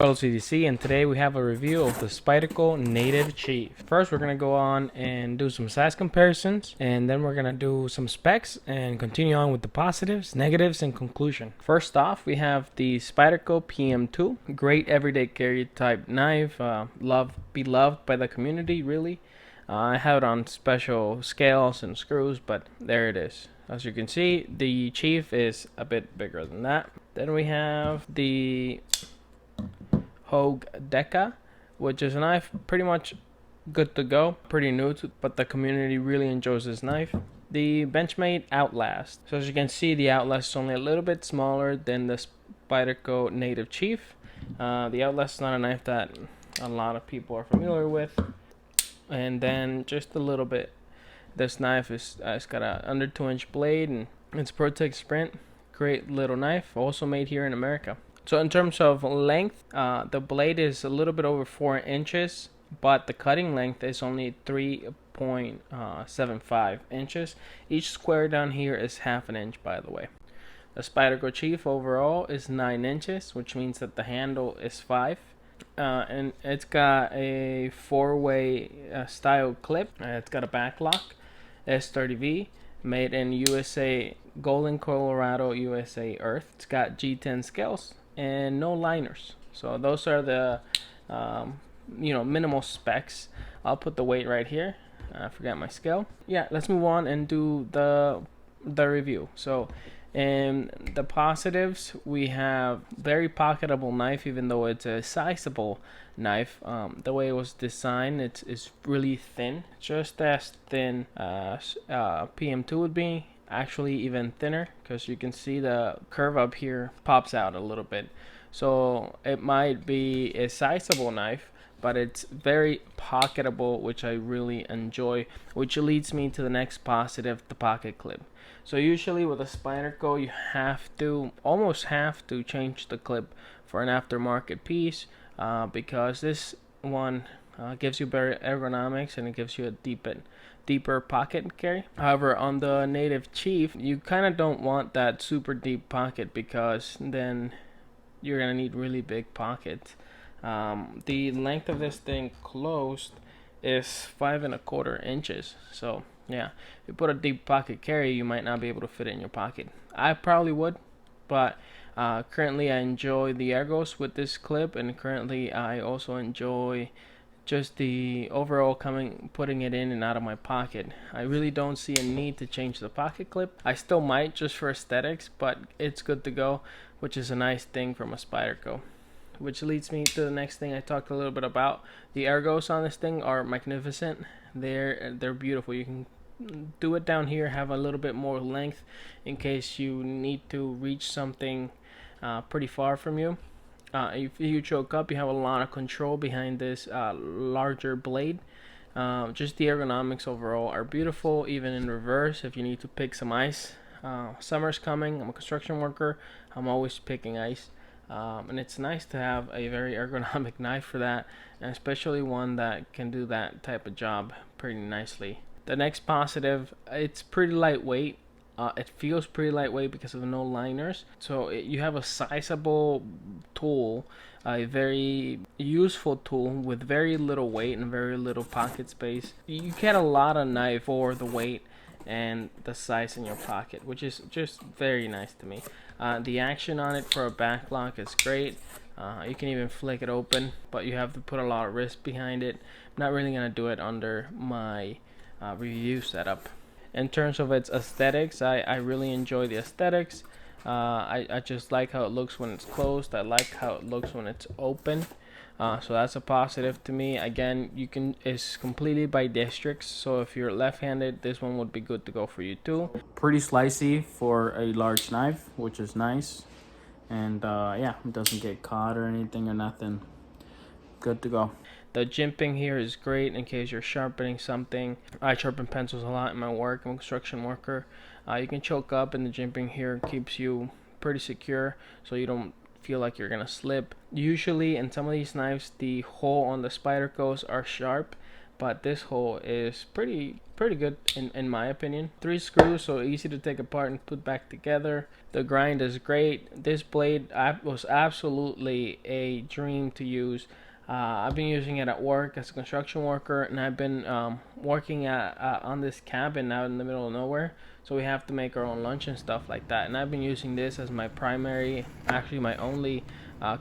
CDC, and today we have a review of the Spyderco Native Chief. First, we're going to go on and do some size comparisons, and then we're going to do some specs and continue on with the positives, negatives, and conclusion. First off, we have the Spyderco PM2, great everyday carry type knife, beloved by the community, really. I have it on special scales and screws, but there it is. As you can see, the Chief is a bit bigger than that. Then we have the Hogue Deca, which is a knife pretty much good to go, pretty new to, but the community really enjoys this knife. The Benchmade Outlast. So as you can see, the Outlast is only a little bit smaller than the Spyderco Native Chief. The Outlast is not a knife that a lot of people are familiar with. And then just a little bit, this knife is it's got a under 2-inch blade, and it's ProTech Sprint. Great little knife, also made here in America. So in terms of length, the blade is a little bit over 4 inches, but the cutting length is only 3.75 inches. Each square down here is half an inch, by the way. The Spyderco Chief overall is 9 inches, which means that the handle is 5. And it's got a 4-way style clip. It's got a back lock, S30V, made in USA, Golden, Colorado, USA Earth. It's got G10 scales and no liners. So those are the minimal specs. I'll put the weight right here. I forgot my scale. Yeah, let's move on and do the review. So in the positives, we have very pocketable knife, even though it's a sizable knife. The way it was designed, it's really thin, just as thin as PM2 would be. Actually even thinner, because you can see the curve up here pops out a little bit. So it might be a sizable knife, but it's very pocketable, which I really enjoy, which leads me to the next positive, the pocket clip. So usually with a Spyderco, you almost have to change the clip for an aftermarket piece, because this one gives you better ergonomics, and it gives you a deeper pocket carry. However, on the Native Chief, you kind of don't want that super deep pocket, because then you're gonna need really big pockets. The length of this thing closed is 5.25 inches. So yeah, if you put a deep pocket carry, you might not be able to fit it in your pocket. I probably would, but currently I enjoy the ergos with this clip, and currently I also enjoy just the overall putting it in and out of my pocket. I really don't see a need to change the pocket clip. I still might, just for aesthetics, but it's good to go, which is a nice thing from a Spyderco. Which leads me to the next thing I talked a little bit about. The ergos on this thing are magnificent. They're beautiful. You can do it down here, have a little bit more length in case you need to reach something pretty far from you. If you choke up, you have a lot of control behind this larger blade. Just the ergonomics overall are beautiful, even in reverse if you need to pick some ice. Summer's coming. I'm a construction worker. I'm always picking ice. And it's nice to have a very ergonomic knife for that, and especially one that can do that type of job pretty nicely. The next positive, it's pretty lightweight. It feels pretty lightweight because of no liners. So you have a sizable tool, a very useful tool with very little weight and very little pocket space. You get a lot of knife for the weight and the size in your pocket, which is just very nice to me. The action on it for a back lock is great. You can even flick it open, but you have to put a lot of wrist behind it. I'm not really gonna do it under my review setup. In terms of its aesthetics, I really enjoy the aesthetics. I just like how it looks when it's closed. I like how it looks when it's open. So that's a positive to me. Again, it's completely by districts. So if you're left-handed, this one would be good to go for you too. Pretty slicey for a large knife, which is nice. And yeah, it doesn't get caught or anything or nothing. Good to go. The jimping here is great in case you're sharpening something. I sharpen pencils a lot in my work. I'm a construction worker. You can choke up, and the jimping here keeps you pretty secure, so you don't feel like you're gonna slip. Usually in some of these knives, the hole on the Spydercos are sharp, but this hole is pretty good in my opinion. 3 screws, so easy to take apart and put back together. The grind is great. This blade was absolutely a dream to use. I've been using it at work as a construction worker, and I've been working on this cabin out in the middle of nowhere, so we have to make our own lunch and stuff like that. And I've been using this as my primary, actually my only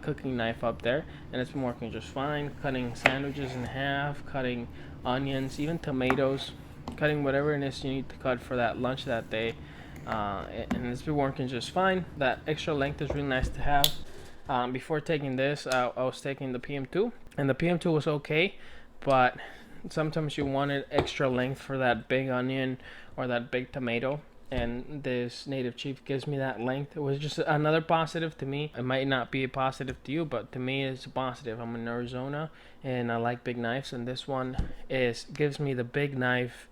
cooking knife up there, and it's been working just fine. Cutting sandwiches in half, cutting onions, even tomatoes, cutting whatever it is you need to cut for that lunch that day, and it's been working just fine. That extra length is really nice to have. Before taking this, I was taking the PM2, and the PM2 was okay, but sometimes you wanted extra length for that big onion or that big tomato, and this Native Chief gives me that length. It was just another positive to me. It might not be a positive to you, but to me it's a positive. I'm in Arizona and I like big knives, and this one gives me the big knife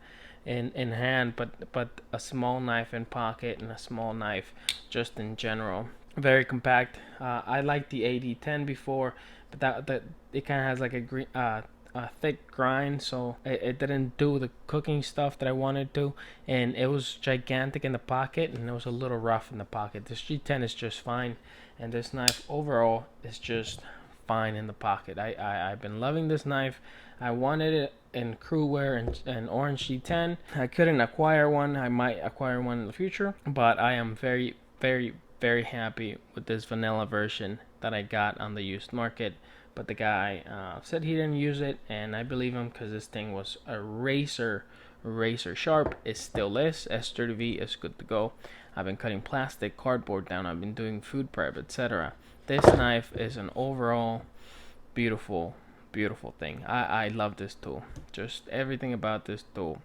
in hand, but a small knife in pocket and a small knife just in general. Very compact. I liked the AD10 before, but that it kind of has like a thick grind, so it didn't do the cooking stuff that I wanted to, and it was gigantic in the pocket, and it was a little rough in the pocket. This G10 is just fine, and this knife overall is just fine in the pocket. I've been loving this knife. I wanted it in crew wear and orange G10. I couldn't acquire one. I might acquire one in the future, but I am very happy with this vanilla version that I got on the used market. But the guy said he didn't use it, and I believe him, because this thing was a razor sharp. It still is. S30V is good to go. I've been cutting plastic, cardboard down. I've been doing food prep, etc. This knife is an overall beautiful thing. I love this tool. Just everything about this tool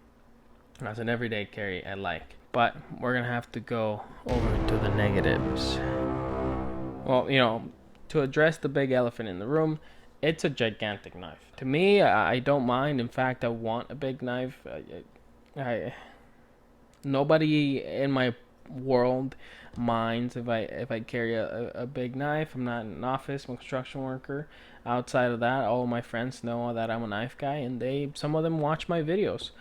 as an everyday carry I like. But we're gonna have to go over to the negatives. Well, to address the big elephant in the room, it's a gigantic knife. To me, I don't mind. In fact, I want a big knife. Nobody in my world minds if I carry a big knife. I'm not in an office. I'm a construction worker. Outside of that, all of my friends know that I'm a knife guy, and some of them watch my videos.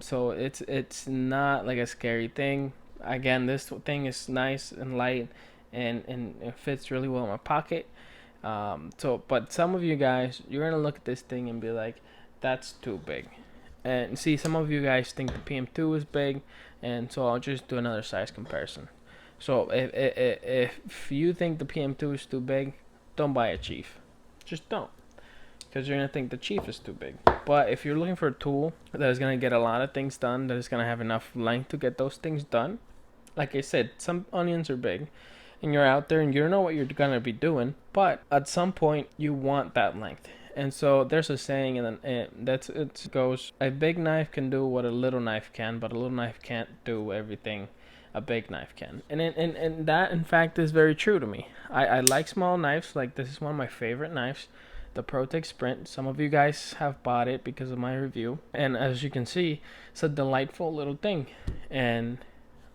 So it's not like a scary thing. Again, this thing is nice and light, and it fits really well in my pocket. But some of you guys, you're gonna look at this thing and be like, that's too big. And see, some of you guys think the PM2 is big, and so I'll just do another size comparison. So if you think the PM2 is too big, don't buy a Chief. Just don't, because you're gonna think the Chief is too big. But if you're looking for a tool that is gonna get a lot of things done, that is gonna have enough length to get those things done, like I said, some onions are big, and you're out there and you don't know what you're gonna be doing, but at some point you want that length. And so there's a saying, and it goes, a big knife can do what a little knife can, but a little knife can't do everything a big knife can. And that, in fact, is very true to me. I like small knives. Like, this is one of my favorite knives, the ProTech Sprint. Some of you guys have bought it because of my review, and as you can see, it's a delightful little thing, and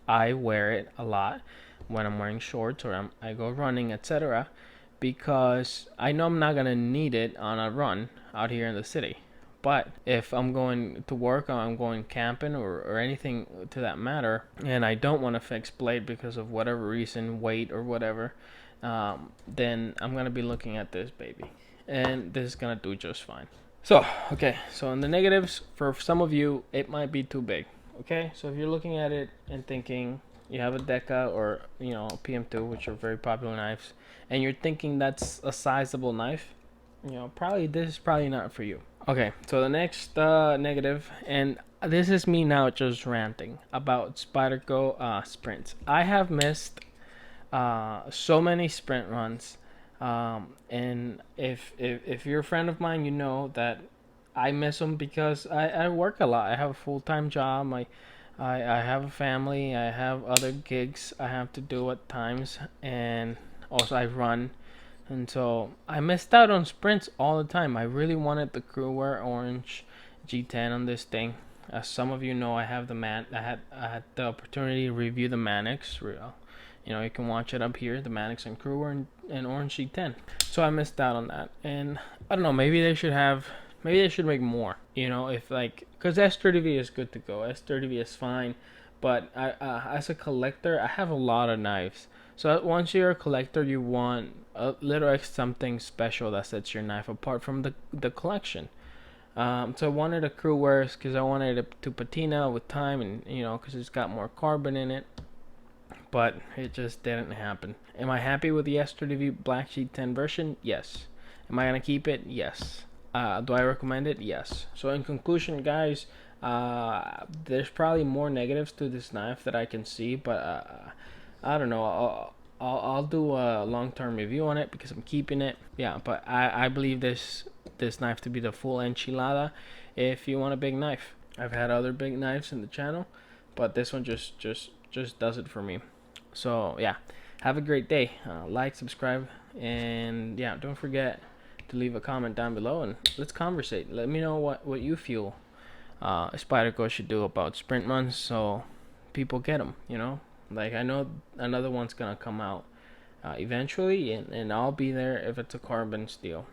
I wear it a lot when I'm wearing shorts or I go running, etc., because I know I'm not gonna need it on a run out here in the city. But if I'm going to work, or I'm going camping, or anything to that matter, and I don't want a fixed blade because of whatever reason, weight or whatever, then I'm gonna be looking at this baby, and this is gonna do just fine. So in the negatives, for some of you, it might be too big. Okay, so if you're looking at it and thinking you have a Deca or a PM2, which are very popular knives, and you're thinking that's a sizable knife, probably this is probably not for you. Okay, so the next negative, and this is me now just ranting about Spyderco sprints. I have missed so many sprint runs, and if you're a friend of mine, you know that I miss them because I work a lot. I have a full-time job. I have a family. I have other gigs I have to do at times, and also I run. And so I missed out on sprints all the time. I really wanted the Crewwear Orange G10 on this thing. As some of you know, I had the opportunity to review the Manix. You can watch it up here, the Manix and Crewwear and Orange G10. So I missed out on that. And I don't know, maybe they should have Maybe they should make more. If like, because S30V is good to go. S30V is fine, but as a collector, I have a lot of knives. So once you're a collector, you want a little something special that sets your knife apart from the collection. So I wanted a crew wears because I wanted it to patina with time, and because it's got more carbon in it. But it just didn't happen. Am I happy with the S30V Black Sheet 10 version? Yes. Am I gonna keep it? Yes. Do I recommend it? Yes. So in conclusion, guys, there's probably more negatives to this knife that I can see, but I don't know. I'll do a long-term review on it because I'm keeping it. Yeah, but I believe this knife to be the full enchilada if you want a big knife. I've had other big knives in the channel, but this one just does it for me. So yeah, have a great day. Like, subscribe, and yeah, don't forget to leave a comment down below and let's conversate. Let me know what you feel Spyderco should do about sprint runs so people get them. Like, I know another one's gonna come out eventually, and I'll be there if it's a carbon steel.